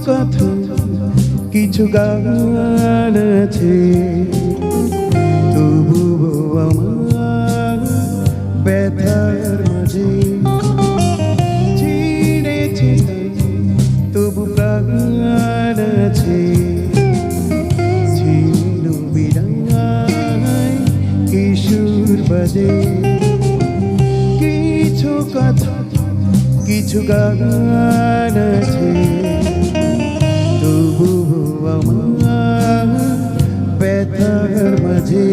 কথা কিছু গান আছে, তবুও আমার ব্যথার মাঝে ছিঁড়েছে তবু প্রাণ আছে। ছিল বিরায় কিশোর বাজে কিছু কথা কিছু গান আছে, তবুও আমার ব্যথার মাঝে।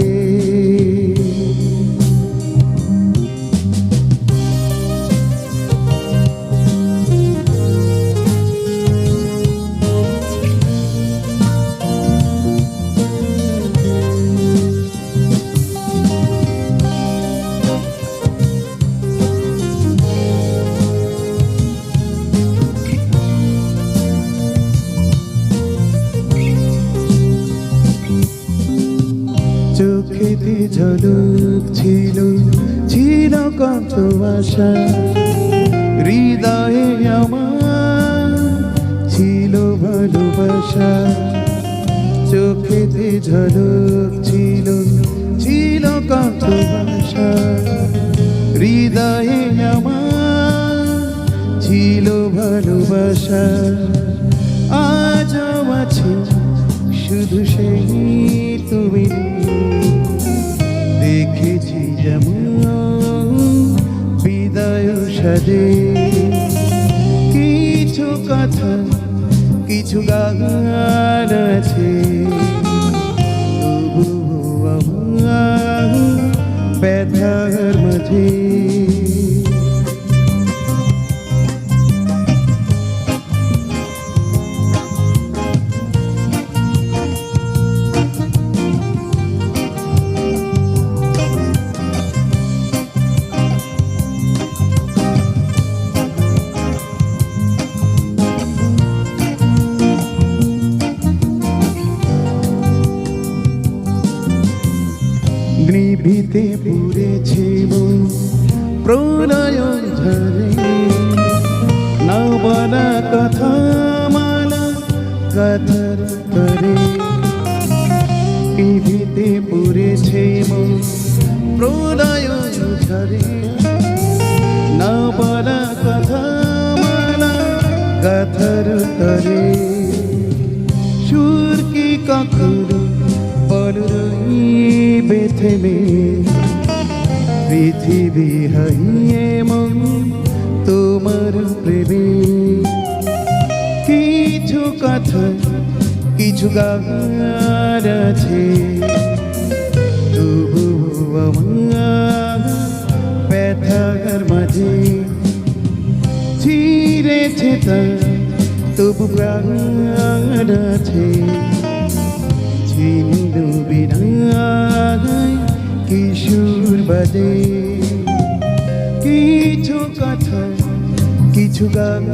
চোখেতে ঝলক ছিল ছিল কত আশা, হৃদয়ে আমার ছিল ভালোবাসা। চোখেতে ঝলক ছিল ছিল কত আশা, হৃদয়ে আমার ছিল ভালোবাসা। আজও আছে শুধু সেই তুমি, দেখেছি যেমন বিদায় সাজে কিছু কথা কিছু গান আছে, তবুও আমার ব্যথার মাঝে। নিভিতে পুড়েছে মন প্রলয় ঝরে, না বলা কথা মালা কাতার করে। নিভিতে পুড়েছে মন প্রলয় ঝরে, না বলা কথা মালা কাতার করে। সুর কি কখনো বলরইবে থেমে, পৃথিবী হারিয়ে মন তোমার প্রেমে। কিছু কথা কিছু গান আছে, তবুও আমার ব্যথার মাঝে ছিঁড়েছে তবু প্রাণ আছে। ছিল বিরায় কিশোর বাজে কিছু কথা কিছু গান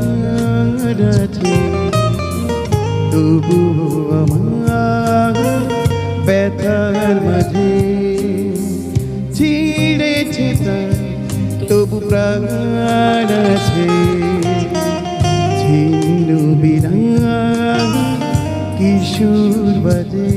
আছে, তবুও আমার ব্যথার মাঝে ছিঁড়েছে তবু প্রাণ আছে। ছিল বিরায় কিশোর বাজে।